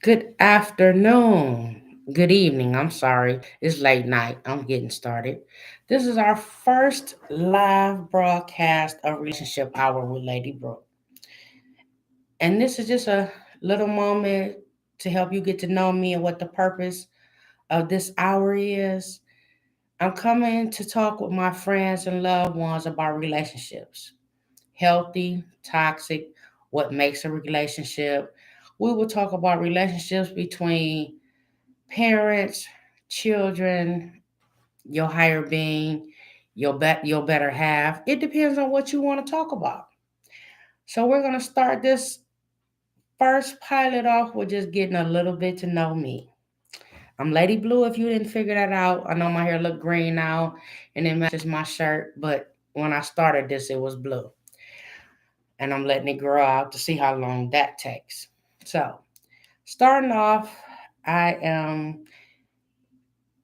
Good afternoon. Good evening. I'm sorry. It's late night. I'm getting started. This is our first live broadcast of Relationship Hour with LadyBlue. And this is just a little moment to help you get to know me and what the purpose of this hour is. I'm coming to talk with my friends and loved ones about relationships, healthy, toxic, what makes a relationship. We will talk about relationships between parents, children, your higher being, your better half. It depends on what you want to talk about. So we're gonna start this first pilot off with just getting a little bit to know me. I'm Lady Blue. If you didn't figure that out, I know my hair look green now, and it matches my shirt. But when I started this, it was blue, and I'm letting it grow out to see how long that takes. So starting off, I am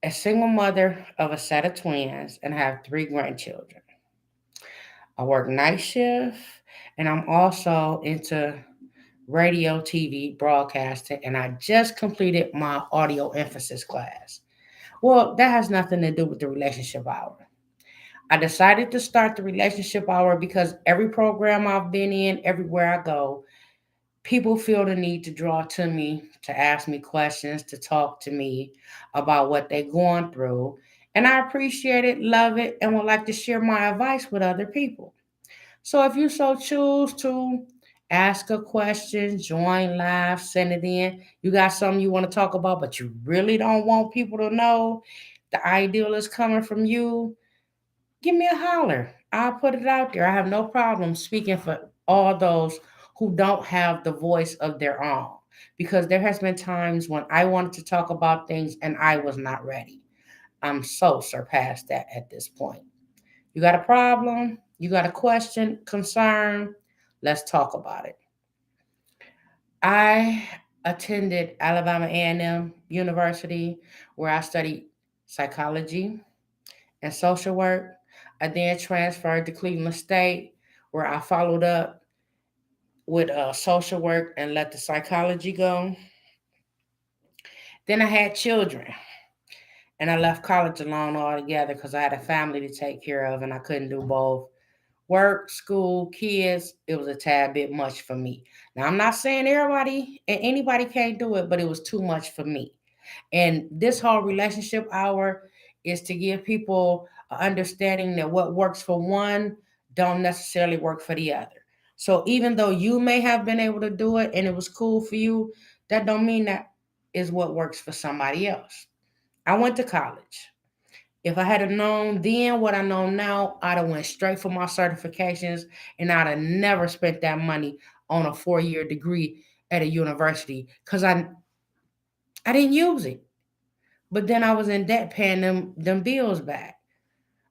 a single mother of a set of twins and have three grandchildren. I work night shift and I'm also into radio, TV, broadcasting, and I just completed my audio emphasis class. Well, that has nothing to do with the relationship hour. I decided to start the relationship hour because every program I've been in, everywhere I go, people feel the need to draw to me, to ask me questions, to talk to me about what they're going through. And I appreciate it, love it, and would like to share my advice with other people. So if you so choose to ask a question, join live, send it in, you got something you want to talk about, but you really don't want people to know the ideal is coming from you, give me a holler. I'll put it out there. I have no problem speaking for all those who don't have the voice of their own. Because there has been times when I wanted to talk about things and I was not ready. I'm so surpassed that at this point. You got a problem? You got a question, concern? Let's talk about it. I attended Alabama A&M University where I studied psychology and social work. I then transferred to Cleveland State, where I followed up with social work and let the psychology go. Then I had children, and I left college alone altogether because I had a family to take care of, and I couldn't do both. Work, school, kids, it was a tad bit much for me. Now, I'm not saying everybody and anybody can't do it, but it was too much for me. And this whole relationship hour is to give people an understanding that what works for one don't necessarily work for the other. So even though you may have been able to do it and it was cool for you, that don't mean that is what works for somebody else. I went to college. If I had have known then what I know now, I'd have went straight for my certifications and I'd have never spent that money on a 4-year degree at a university because I didn't use it. But then I was in debt paying them bills back.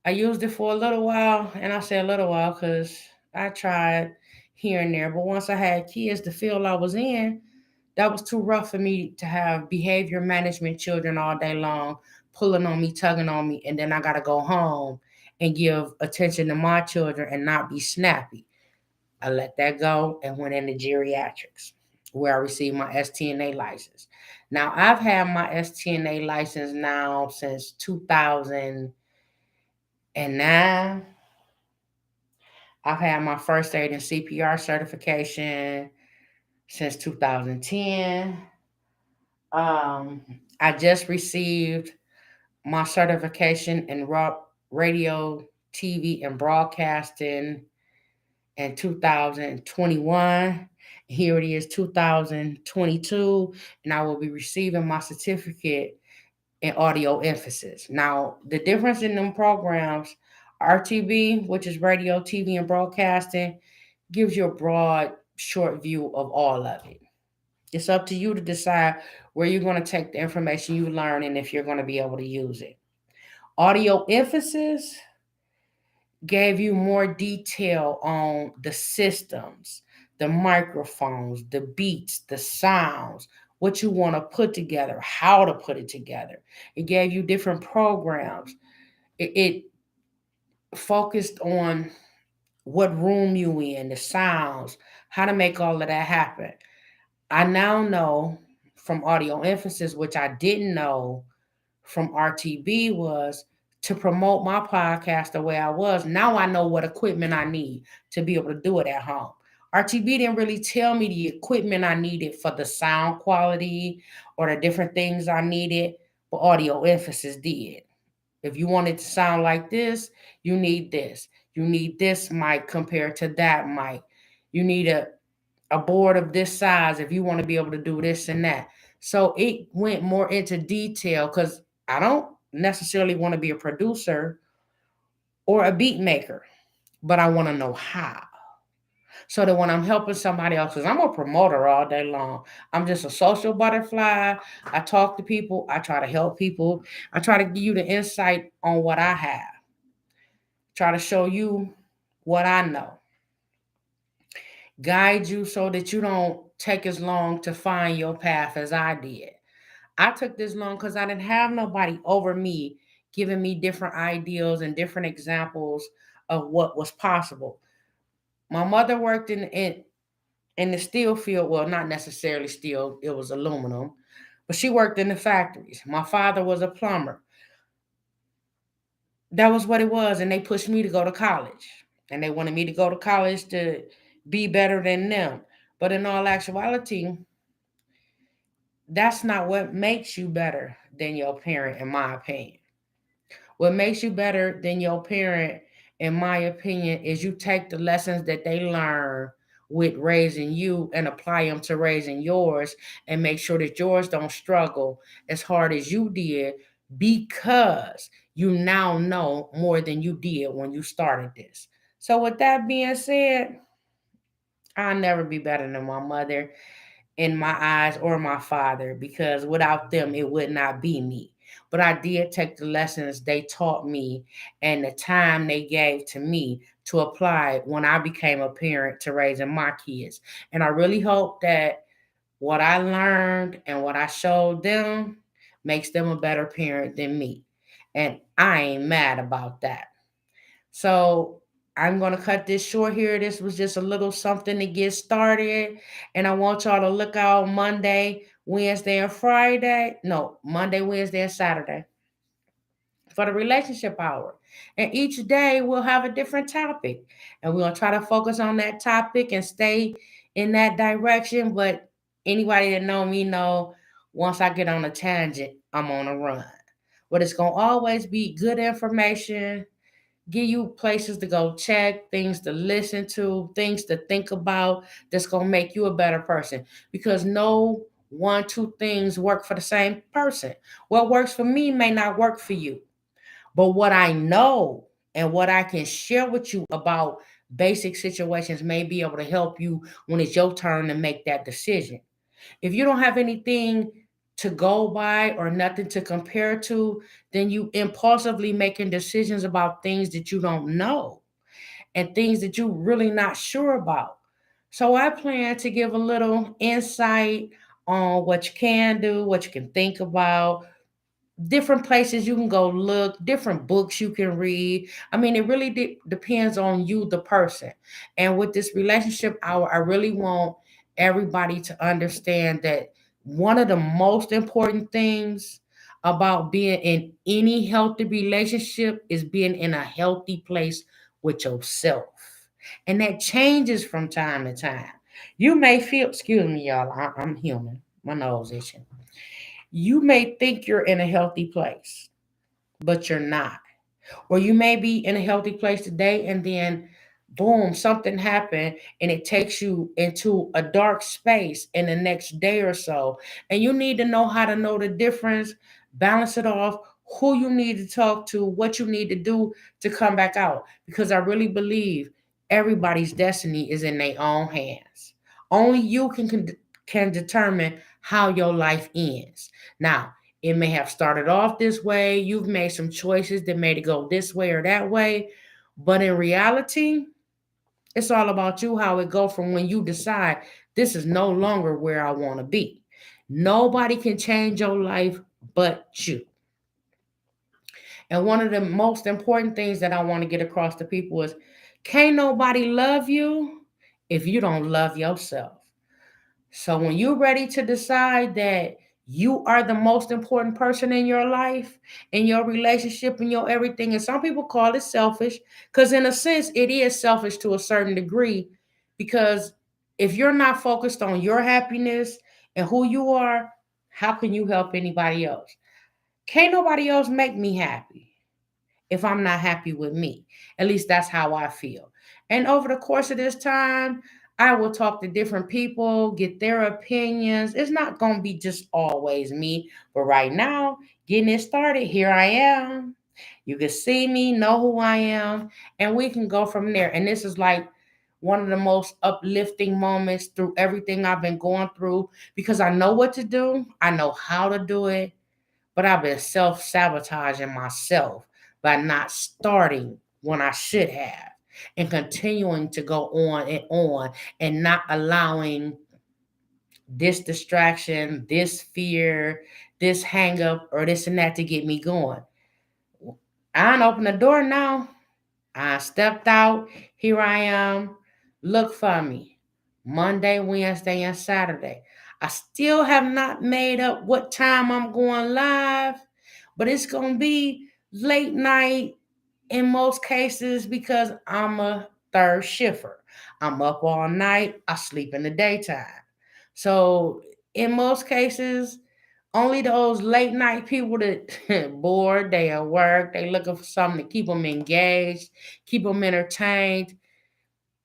I used it for a little while, and I say a little while because I tried here and there. But once I had kids, the field I was in, that was too rough for me to have behavior management children all day long, pulling on me, tugging on me, and then I gotta go home and give attention to my children and not be snappy. I let that go and went into geriatrics, where I received my STNA license. Now I've had my STNA license now since 2009. I've had my first aid and CPR certification since 2010. Um, I just received my certification in radio, TV, and broadcasting in 2021. Here it is, 2022, and I will be receiving my certificate in audio emphasis. Now, the difference in them programs, RTB, which is radio, TV, and broadcasting, gives you a broad, short view of all of it. It's up to you to decide where you're going to take the information you learn and if you're going to be able to use it. Audio emphasis gave you more detail on the systems, the microphones, the beats, the sounds, what you want to put together, how to put it together. It gave you different programs. It focused on what room you in, the sounds, how to make all of that happen. I now know from audio emphasis, which I didn't know from RTB, was to promote my podcast the way I was. Now I know what equipment I need to be able to do it at home. RTB didn't really tell me the equipment I needed for the sound quality or the different things I needed, but audio emphasis did. If you want it to sound like this, you need this. You need this mic compared to that mic. You need a board of this size if you want to be able to do this and that. So it went more into detail because I don't necessarily want to be a producer or a beat maker, but I want to know how. So that when I'm helping somebody else, because I'm a promoter all day long, I'm just a social butterfly. I talk to people, I try to help people, I try to give you the insight on what I have, try to show you what I know, guide you so that you don't take as long to find your path as I did. I took this long because I didn't have nobody over me giving me different ideas and different examples of what was possible. My mother worked in the steel field. Well, not necessarily steel, it was aluminum, but she worked in the factories. My father was a plumber. That was what it was. And they pushed me to go to college. And they wanted me to go to college to be better than them. But in all actuality, that's not what makes you better than your parent, in my opinion. What makes you better than your parent, in my opinion, is you take the lessons that they learn with raising you and apply them to raising yours and make sure that yours don't struggle as hard as you did because you now know more than you did when you started this. So, with that being said, I'll never be better than my mother in my eyes or my father because without them, it would not be me. But I did take the lessons they taught me and the time they gave to me to apply when I became a parent to raising my kids. And I really hope that what I learned and what I showed them makes them a better parent than me. And I ain't mad about that. So I'm going to cut this short here. This was just a little something to get started. And I want y'all to look out Monday, Wednesday, and Friday. No, Monday, Wednesday, and Saturday for the relationship hour. And each day we'll have a different topic. And we're going to try to focus on that topic and stay in that direction. But anybody that know me know once I get on a tangent, I'm on a run. But it's going to always be good information, give you places to go check, things to listen to, things to think about that's going to make you a better person. Because no one, two things work for the same person. What works for me may not work for you. But what I know and what I can share with you about basic situations may be able to help you when it's your turn to make that decision. If you don't have anything to go by or nothing to compare to, then you impulsively making decisions about things that you don't know and things that you're really not sure about. So I plan to give a little insight on what you can do, what you can think about, different places you can go look, different books you can read. I mean, it really depends on you, the person. And with this relationship hour, I really want everybody to understand that one of the most important things about being in any healthy relationship is being in a healthy place with yourself. And that changes from time to time. You may feel, excuse me, y'all, I'm human. My nose itching. You may think you're in a healthy place, but you're not. Or you may be in a healthy place today and then boom, something happened and it takes you into a dark space in the next day or so. And you need to know how to know the difference, balance it off, who you need to talk to, what you need to do to come back out. Because I really believe everybody's destiny is in their own hands. Only you can determine how your life ends. Now, it may have started off this way. You've made some choices that made it go this way or that way. But in reality, it's all about you, how it go from when you decide this is no longer where I want to be. Nobody can change your life but you. And one of the most important things that I want to get across to people is can't nobody love you if you don't love yourself. So when you're ready to decide that you are the most important person in your life, in your relationship, in your everything, and some people call it selfish, because in a sense it is selfish to a certain degree, because if you're not focused on your happiness and who you are, how can you help anybody else? Can't nobody else make me happy if I'm not happy with me. At least that's how I feel. And over the course of this time, I will talk to different people, get their opinions. It's not going to be just always me. But right now, getting it started, here I am. You can see me, know who I am, and we can go from there. And this is like one of the most uplifting moments through everything I've been going through because I know what to do, I know how to do it, but I've been self sabotaging myself by not starting when I should have and continuing to go on and not allowing this distraction, this fear, this hang up, or this and that to get me going. I open the door now. I stepped out. Here I am. Look for me. Monday, Wednesday, and Saturday. I still have not made up what time I'm going live, but it's going to be late night in most cases because I'm a third shifter. I'm up all night. I sleep in the daytime. So in most cases, only those late night people that bored, they at work, they looking for something to keep them engaged, keep them entertained.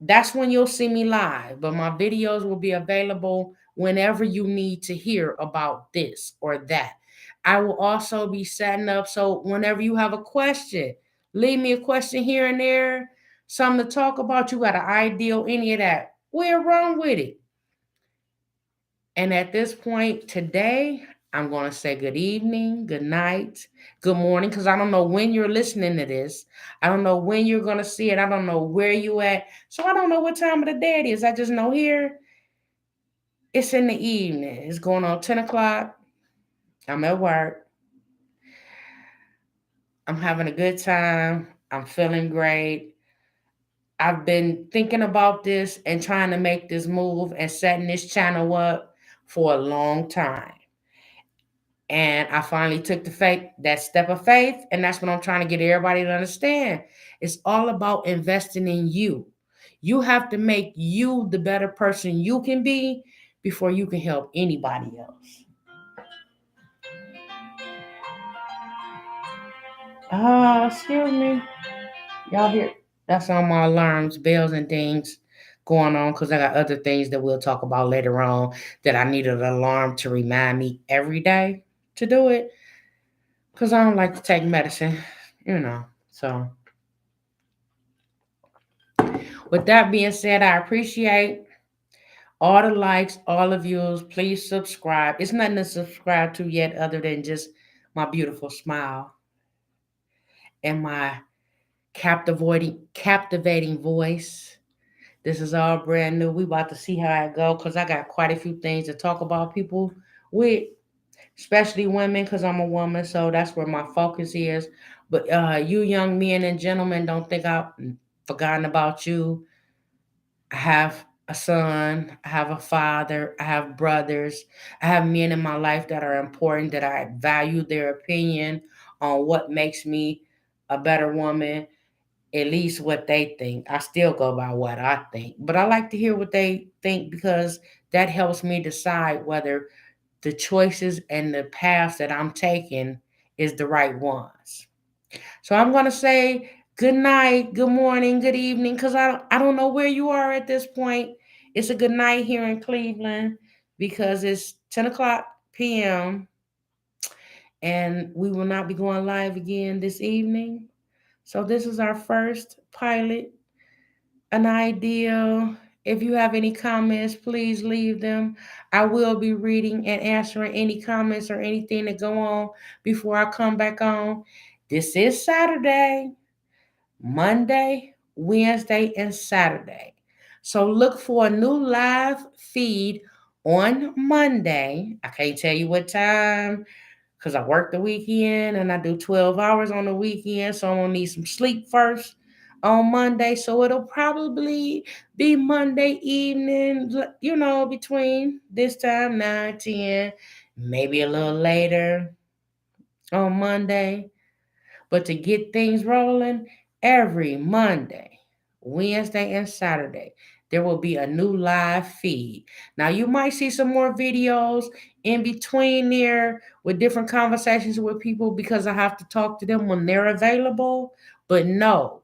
That's when you'll see me live. But my videos will be available whenever you need to hear about this or that. I will also be setting up so whenever you have a question, leave me a question here and there, something to talk about. You got an idea, any of that. We're wrong with it. And at this point today, I'm going to say good evening, good night, good morning, because I don't know when you're listening to this. I don't know when you're going to see it. I don't know where you at. So I don't know what time of the day it is. I just know here it's in the evening. It's going on 10 o'clock. I'm at work. I'm having a good time. I'm feeling great. I've been thinking about this and trying to make this move and setting this channel up for a long time. And I finally took that step of faith, and that's what I'm trying to get everybody to understand. It's all about investing in you. You have to make you the better person you can be before you can help anybody else. Excuse me. Y'all hear? That's on my alarms, bells, and things going on because I got other things that we'll talk about later on that I need an alarm to remind me every day to do it because I don't like to take medicine, you know. So, with that being said, I appreciate all the likes, all the views. Please subscribe. It's nothing to subscribe to yet other than just my beautiful smile and my captivating voice. This is all brand new. We about to see how I go because I got quite a few things to talk about people with, especially women because I'm a woman. So that's where my focus is. But you young men and gentlemen, don't think I've forgotten about you. I have a son, I have a father, I have brothers, I have men in my life that are important, that I value their opinion on what makes me a better woman, at least what they think. I still go by what I think, but I like to hear what they think because that helps me decide whether the choices and the paths that I'm taking is the right ones. So I'm going to say good night, good morning, good evening, because I don't know where you are at this point. It's a good night here in Cleveland because it's 10 o'clock p.m. and we will not be going live again this evening. So this is our first pilot, an idea. If you have any comments, please leave them. I will be reading and answering any comments or anything that go on before I come back on. This is Saturday. Monday, Wednesday, and Saturday. So look for a new live feed on Monday. I can't tell you what time because I work the weekend and I do 12 hours on the weekend. So I'm going to need some sleep first. on Monday. So it'll probably be Monday evening, between this time, 9, 10, maybe a little later on Monday. But to get things rolling, every Monday, Wednesday, and Saturday, there will be a new live feed. Now, you might see some more videos in between there with different conversations with people because I have to talk to them when they're available. But no,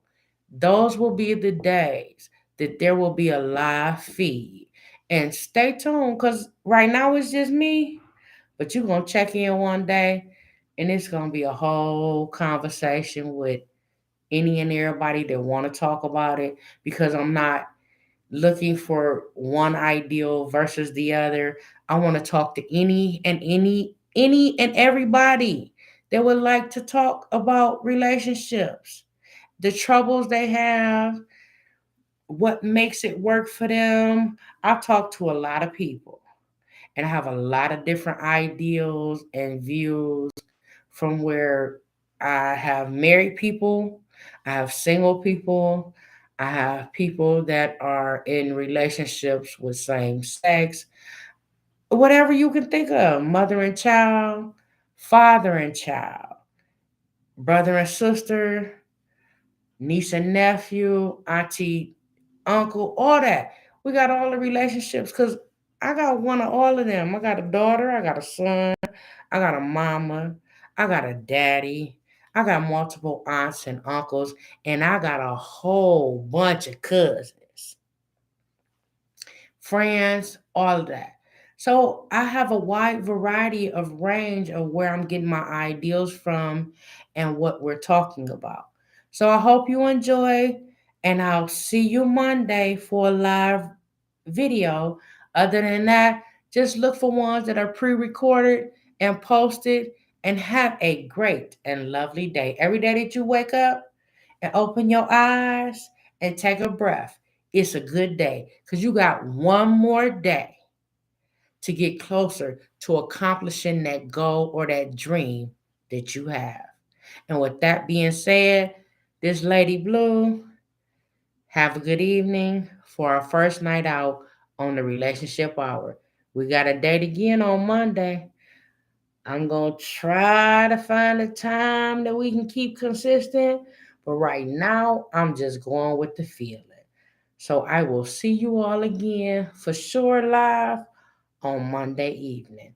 those will be the days that there will be a live feed. And stay tuned because right now it's just me, but you're going to check in one day and it's going to be a whole conversation with any and everybody that want to talk about it because I'm not looking for one ideal versus the other. I want to talk to any and everybody that would like to talk about relationships, the troubles they have, what makes it work for them. I've talked to a lot of people and I have a lot of different ideals and views from where I have married people, I have single people, I have people that are in relationships with same sex, whatever you can think of, mother and child, father and child, brother and sister, niece and nephew, auntie, uncle, all that. We got all the relationships because I got one of all of them. I got a daughter, I got a son, I got a mama, I got a daddy, I got multiple aunts and uncles, and I got a whole bunch of cousins, friends, all of that. So I have a wide variety of range of where I'm getting my ideals from and what we're talking about. So I hope you enjoy, and I'll see you Monday for a live video. Other than that, just look for ones that are pre recorded and posted, and have a great and lovely day. Every day that you wake up and open your eyes and take a breath, it's a good day because you got one more day to get closer to accomplishing that goal or that dream that you have. And with that being said, this Lady Blue, have a good evening for our first night out on the relationship hour. We got a date again on Monday. I'm going to try to find a time that we can keep consistent, but right now I'm just going with the feeling. So I will see you all again for sure live on Monday evening.